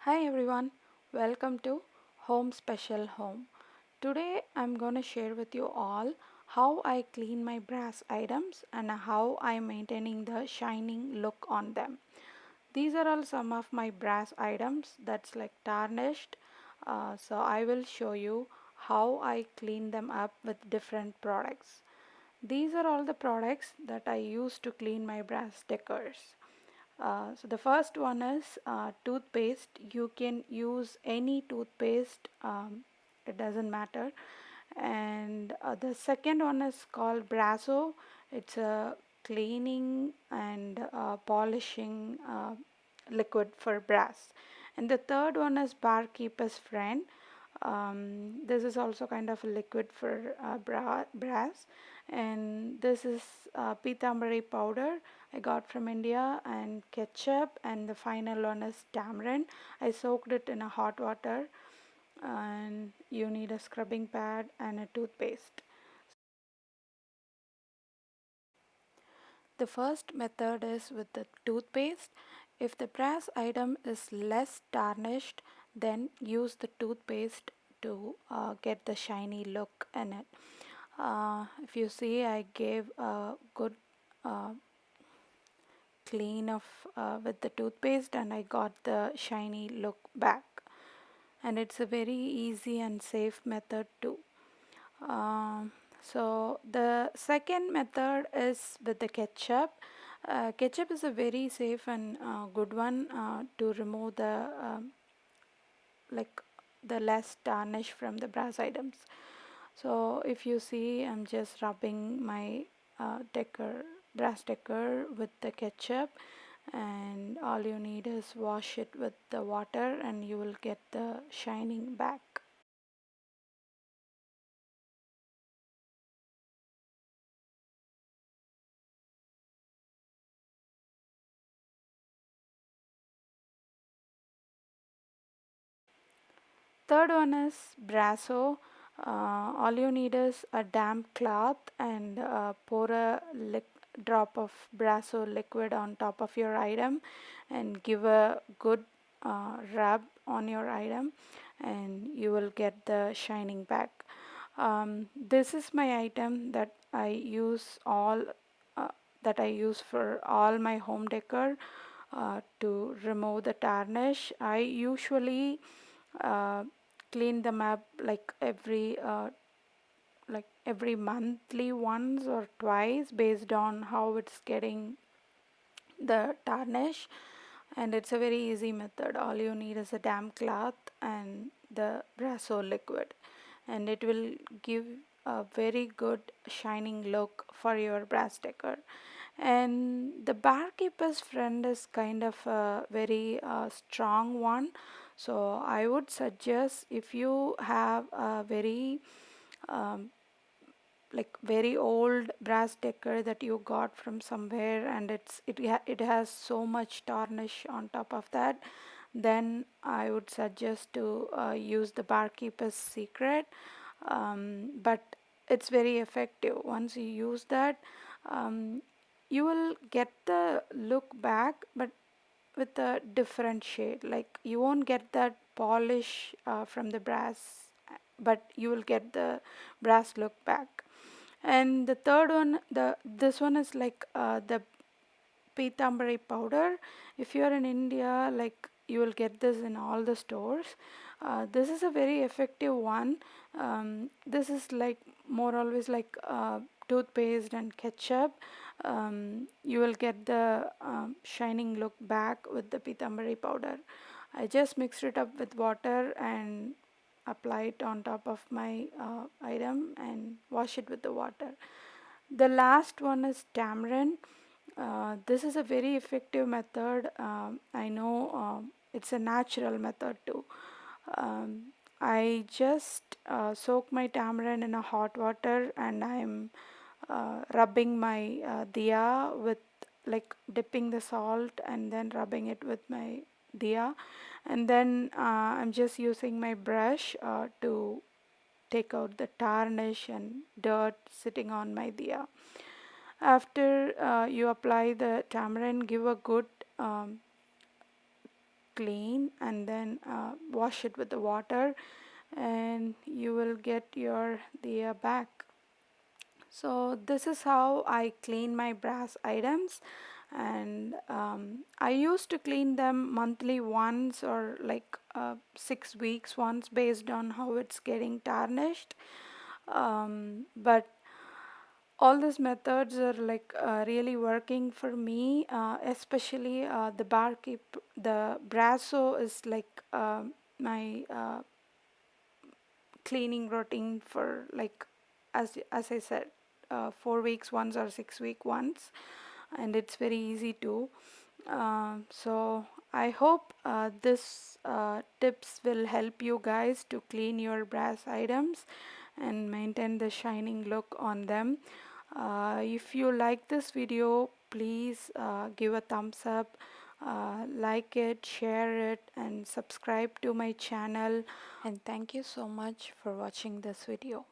Hi everyone, welcome to Home Special Home. Today I'm going to share with you all how I clean my brass items and how I'm maintaining the shining look on them. These are all some of my brass items that's like tarnished. So I will show you how I clean them up with different products. These are all the products that I use to clean my brass decors. So the first one is toothpaste. You can use any toothpaste, it doesn't matter. And the second one is called Brasso. It's a cleaning and polishing liquid for brass. And the third one is Barkeeper's Friend. This is also kind of a liquid for brass, and this is Pithambari Powder I got from India, and Ketchup, and the final one is Tamarind. I soaked it in a hot water, and you need a scrubbing pad and a toothpaste. The first method is with the toothpaste. If the brass item is less tarnished, then use the toothpaste to get the shiny look in it. If you see, I gave a good uh, clean of with the toothpaste and I got the shiny look back. And it's a very easy and safe method too. Um, so the second method is with the ketchup. Ketchup is a very safe and good one to remove the like the less tarnish from the brass items. So if you see, I'm just rubbing my decor, brass decor with the ketchup, and all you need is wash it with the water and you will get the shining back. Third one is Brasso. All you need is a damp cloth and pour a drop of Brasso liquid on top of your item and give a good rub on your item, and you will get the shining back. This is my item uh, that I use for all my home decor to remove the tarnish. I usually uh, clean them up like every monthly once or twice based on how it's getting the tarnish, and it's a very easy method. All you need is a damp cloth and the Brasso liquid, and it will give a very good shining look for your brass decor. And the barkeeper's friend is kind of a very strong one, so I would suggest if you have a very um, like very old brass decor that you got from somewhere and it has so much tarnish on top of that, then I would suggest to use the barkeeper's secret. But it's very effective. Once you use that, um, you will get the look back, but with a different shade. Like you won't get that polish from the brass, but you will get the brass look back. And the third one, the this one is like the Pithambari powder. If you are in India, like you will get this in all the stores. This is a very effective one. This is like more always like toothpaste and ketchup. You will get the shining look back with the Pithambari powder. I just mixed it up with water and apply it on top of my item and wash it with the water. The last one is tamarind. This is a very effective method. I know it's a natural method too. Um, I just soak my tamarind in a hot water and I'm rubbing my diya with like dipping the salt and then rubbing it with my diya, and then I'm just using my brush to take out the tarnish and dirt sitting on my diya. After you apply the tamarind, give a good um, clean and then wash it with the water, and you will get your diya back. So this is how I clean my brass items, and I used to clean them monthly once or like 6 weeks once based on how it's getting tarnished. But all these methods are like really working for me, especially the Brasso is like my cleaning routine for like, as I said, 4 weeks once or 6 week once, and it's very easy to. So I hope this tips will help you guys to clean your brass items and maintain the shining look on them. If you like this video, please give a thumbs up, like it, share it, and subscribe to my channel. And thank you so much for watching this video.